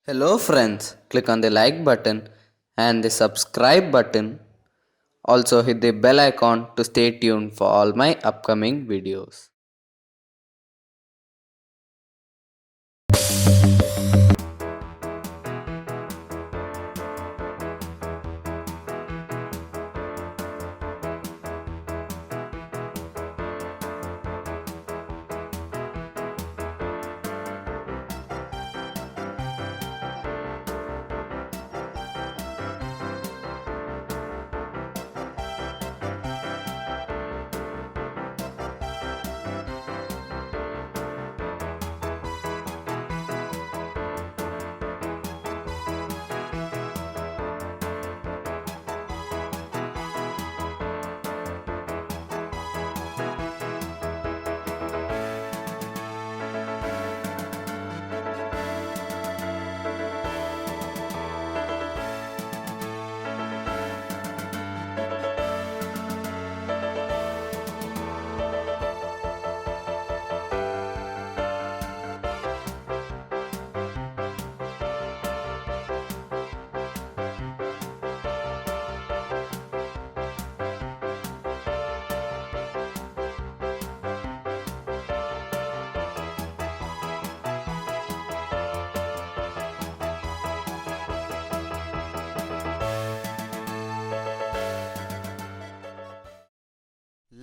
Hello friends, click on the like button and the subscribe button. Also hit the bell icon to stay tuned for all my upcoming videos.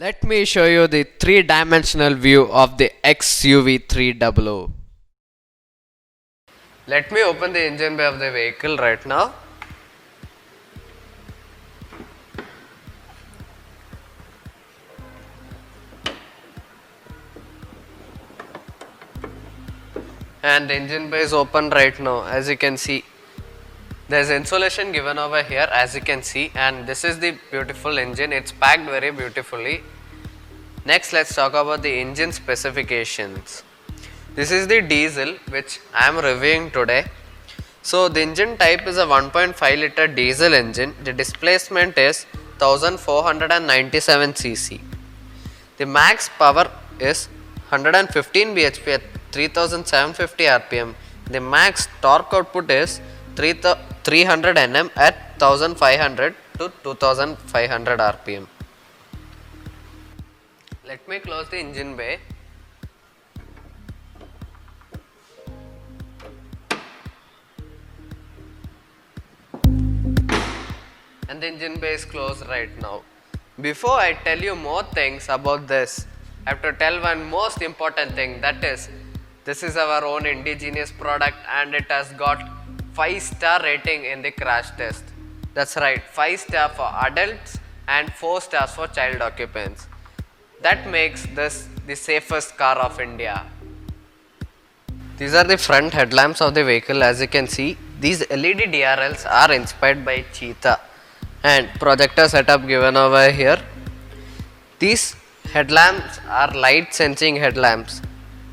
Let me show you the three-dimensional view of the XUV 300. Let me open the engine bay of the vehicle right now. And the engine bay is open right now. As you can see, there's insulation given over here, as you can see, and this is the beautiful engine. It's packed very beautifully. Next, let's talk about the engine specifications. This is the diesel which I am reviewing today. So the engine type is a 1.5 liter diesel engine. The displacement is 1497 cc. The max power is 115 bhp at 3750 rpm. The max torque output is 300 Nm at 1500 to 2500 rpm. Let me close the engine bay. And the engine bay is closed right now. Before I tell you more things about this, I have to tell one most important thing, that is, this is our own indigenous product and it has got 5-star rating in the crash test. That's right, 5-star for adults and 4 stars for child occupants. That makes this the safest car of India. These are the front headlamps of the vehicle. As you can see, these LED DRLs are inspired by Cheetah and projector setup given over here. These headlamps are light sensing headlamps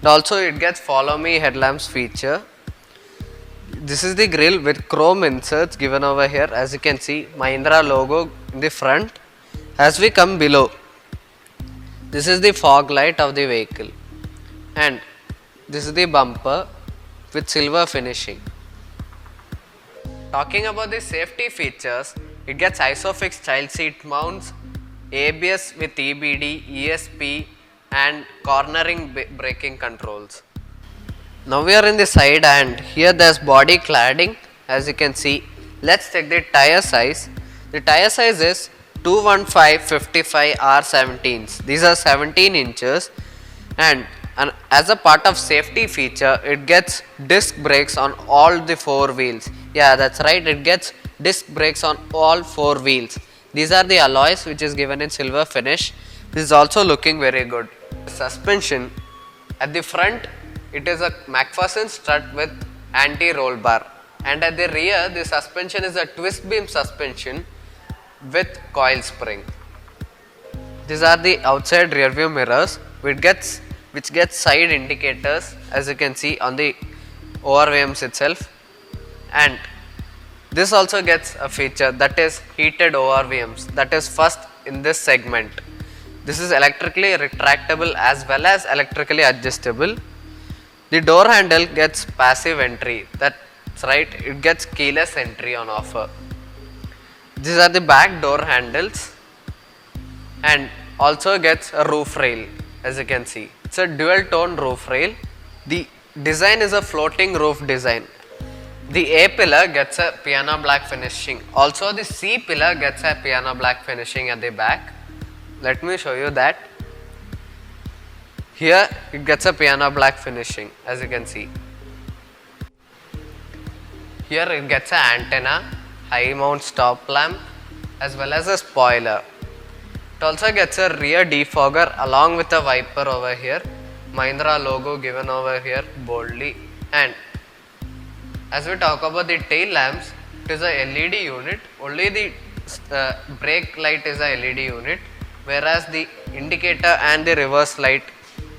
and also it gets follow me headlamps feature. This is the grille with chrome inserts given over here. As you can see, Mahindra logo in the front. As we come below, this is the fog light of the vehicle and this is the bumper with silver finishing. Talking about the safety features, it gets ISOFIX child seat mounts, ABS with EBD, ESP and cornering braking controls. Now we are in the side and here there's body cladding. As you can see, let's check the tire size. The tire size is 215/55 R17s. These are 17 inches and as a part of safety feature, it gets disc brakes on all the 4 wheels. Yeah, that's right, it gets disc brakes on all 4 wheels. These are the alloys which is given in silver finish. This is also looking very good. Suspension, at the front it is a McPherson strut with anti-roll bar and at the rear the suspension is a twist beam suspension with coil spring. These are the outside rear view mirrors which gets side indicators, as you can see on the ORVMs itself, and this also gets a feature, that is heated ORVMs, that is first in this segment. This is electrically retractable as well as electrically adjustable. The door handle gets passive entry, that That's right, it gets keyless entry on offer. These are the back door handles and also gets a roof rail, as you can see. It's a dual tone roof rail. The design is a floating roof design. The A pillar gets a piano black finishing. Also the C pillar gets a piano black finishing at the back. Let me show you that. Here it gets a piano black finishing, as you can see. Here it gets an antenna, high mount stop lamp, as well as a spoiler. It also gets a rear defogger along with a wiper over here. Mahindra logo given over here boldly. And as we talk about the tail lamps, it is a LED unit. Only the brake light is a LED unit, whereas the indicator and the reverse light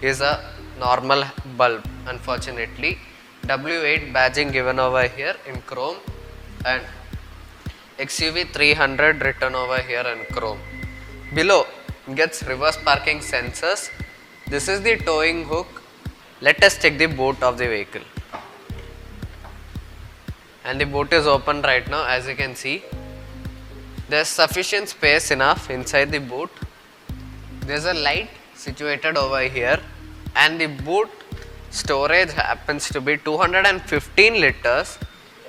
is a normal bulb. Unfortunately, W8 badging given over here in chrome and XUV 300 written over here in chrome. Below gets reverse parking sensors. This is the towing hook. Let us check the boot of the vehicle. And the boot is open right now, as you can see. There is sufficient space enough inside the boot. There is a light situated over here, and the boot storage happens to be 215 liters.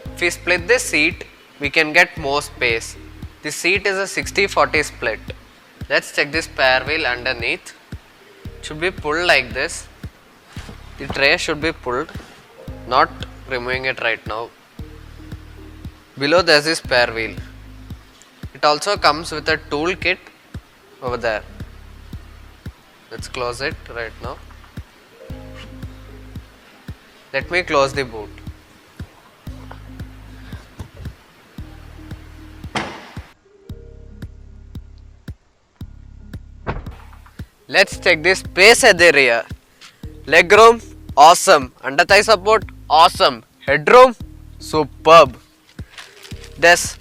If we split the seat, we can get more space. The seat is a 60-40 split. Let's check the spare wheel underneath. It should be pulled like this. The tray should be pulled, not removing it right now. Below there is the spare wheel. It also comes with a tool kit over there. Let's close it right now. Let me close the boot. Let's check the space at the rear. Legroom, awesome. Under thigh support, awesome. Headroom, superb. There's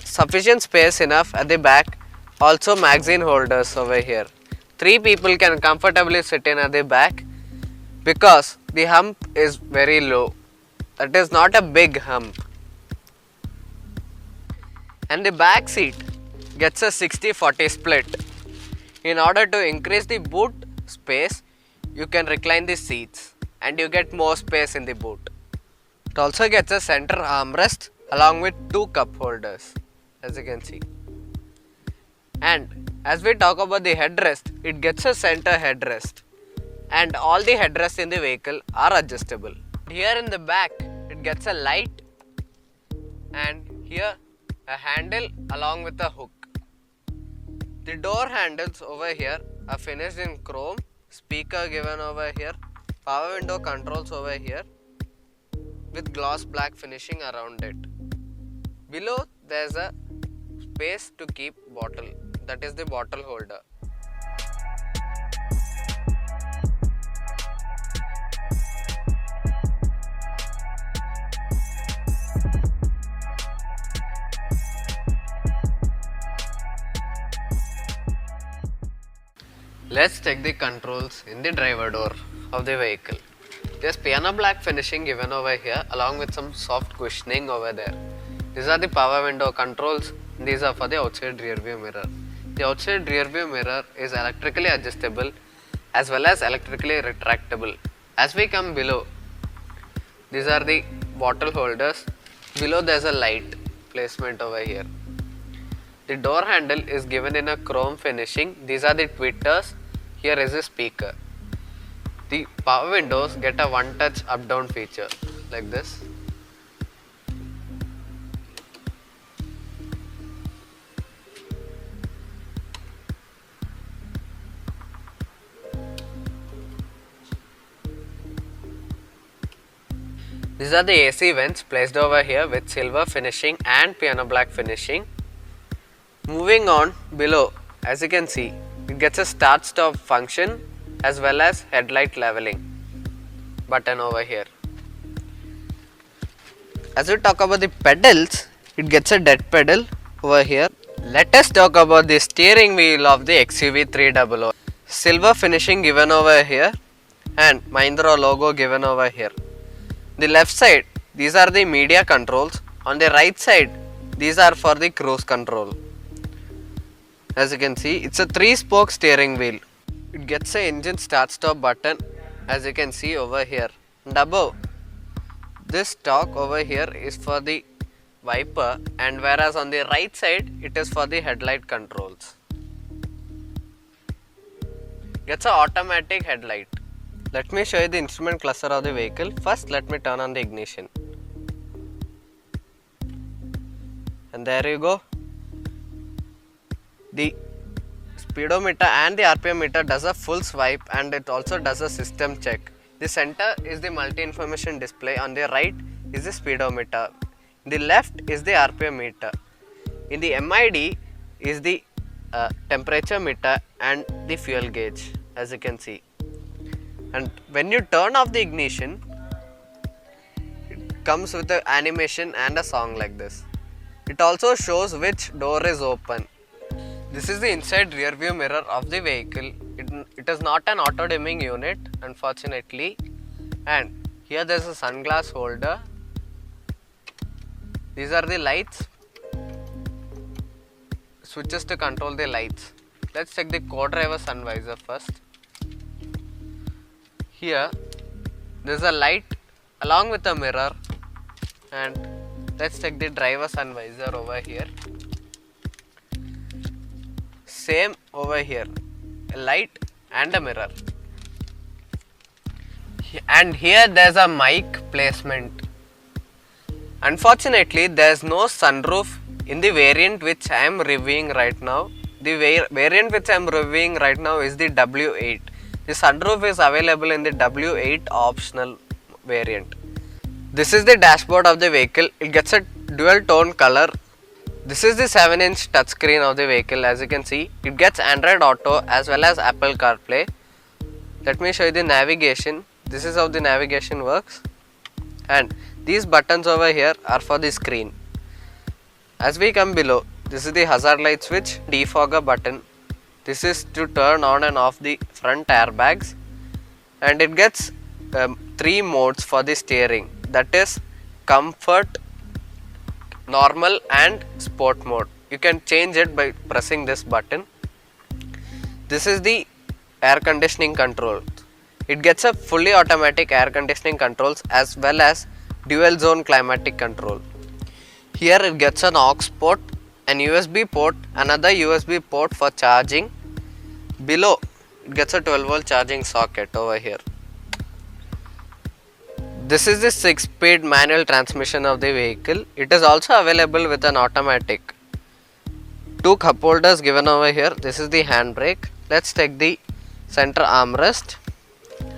sufficient space enough at the back. Also magazine holders over here. 3 people can comfortably sit in at the back because the hump is very low. That is not a big hump. And the back seat gets a 60-40 split. In order to increase the boot space, you can recline the seats and you get more space in the boot. It also gets a center armrest along with 2 cup holders, as you can see. And as we talk about the headrest, it gets a center headrest. And all the headrests in the vehicle are adjustable. Here in the back, it gets a light, and here a handle along with a hook. The door handles over here are finished in chrome, speaker given over here, power window controls over here with gloss black finishing around it. Below there is a space to keep bottle, that is the bottle holder. Let's check the controls in the driver door of the vehicle. There's piano black finishing given over here along with some soft cushioning over there. These are the power window controls. These are for the outside rear view mirror. The outside rear view mirror is electrically adjustable as well as electrically retractable. As we come below, these are the bottle holders. Below there's a light placement over here. The door handle is given in a chrome finishing. These are the tweeters. Here is a speaker. The power windows get a one-touch up-down feature like this. These are the AC vents placed over here with silver finishing and piano black finishing. Moving on below, as you can see, it gets a start-stop function as well as headlight leveling button over here. As we talk about the pedals, it gets a dead pedal over here. Let us talk about the steering wheel of the XUV 300. Silver finishing given over here and Mahindra logo given over here. The left side, these are the media controls. On the right side, these are for the cruise control. As you can see, it's a 3-spoke steering wheel. It gets a engine start stop button, as you can see over here. And above, this stalk over here is for the wiper, and whereas on the right side it is for the headlight controls. Gets a automatic headlight. Let me show you the instrument cluster of the vehicle. First, let me turn on the ignition. And there you go. The speedometer and the RPM meter does a full swipe, and it also does a system check. The center is the multi-information display. On the right is the speedometer. In the left is the RPM meter. In the MID is the temperature meter and the fuel gauge, as you can see. And when you turn off the ignition, it comes with an animation and a song like this. It also shows which door is open. This is the inside rear view mirror of the vehicle. It is not an auto dimming unit, unfortunately. And here there is a sunglass holder. These are the lights. Switches to control the lights. Let's check the co-driver sun visor first. Here there is a light along with a mirror, and let's check the driver sun visor over here. Same over here, a light and a mirror. And here there's a mic placement. Unfortunately, there's no sunroof in the variant which I am reviewing right now. The variant which I am reviewing right now is the W8. The sunroof is available in the W8 optional variant. This is the dashboard of the vehicle. It gets a dual tone color. This is the 7-inch touchscreen of the vehicle. As you can see, it gets Android Auto as well as Apple CarPlay. Let me show you the navigation. This is how the navigation works. And these buttons over here are for the screen. As we come below, this is the hazard light switch, defogger button. This is to turn on and off the front airbags. And it gets 3 modes for the steering. That is comfort, normal and sport mode. You can change it by pressing this button. This is the air conditioning control. It gets a fully automatic air conditioning controls as well as dual zone climatic control. Here it gets an aux port, an USB port, another USB port for charging. Below it gets a 12-volt charging socket over here. This is the 6-speed manual transmission of the vehicle. It is also available with an automatic. 2 cup holders given over here. This is the handbrake. Let's take the center armrest,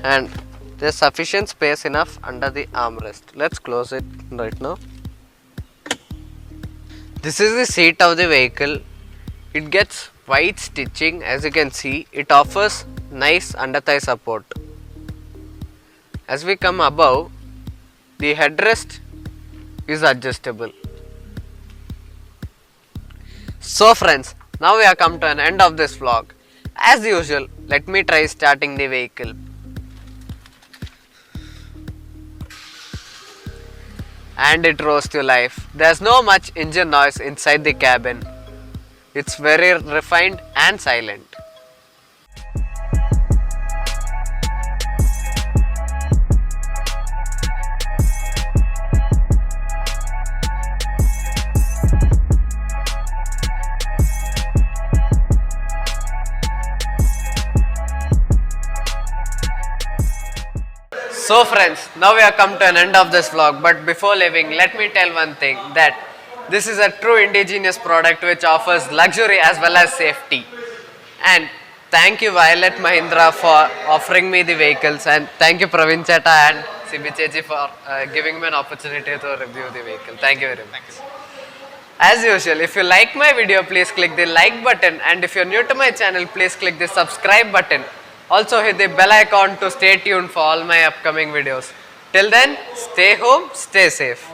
and there is sufficient space enough under the armrest. Let's close it right now. This is the seat of the vehicle. It gets white stitching. As you can see, it offers nice under thigh support. As we come above, the headrest is adjustable. So friends, now we have come to an end of this vlog. As usual, let me try starting the vehicle. And it rose to life. There's no much engine noise inside the cabin. It's very refined and silent. So friends, now we have come to an end of this vlog, but before leaving, let me tell one thing, that this is a true indigenous product which offers luxury as well as safety. And thank you Violet Mahindra for offering me the vehicles, and thank you Praveen Cheta and CB Chechi for giving me an opportunity to review the vehicle. Thank you very much. As usual, if you like my video, please click the like button, and if you are new to my channel, please click the subscribe button. Also hit the bell icon to stay tuned for all my upcoming videos. Till then, stay home, stay safe.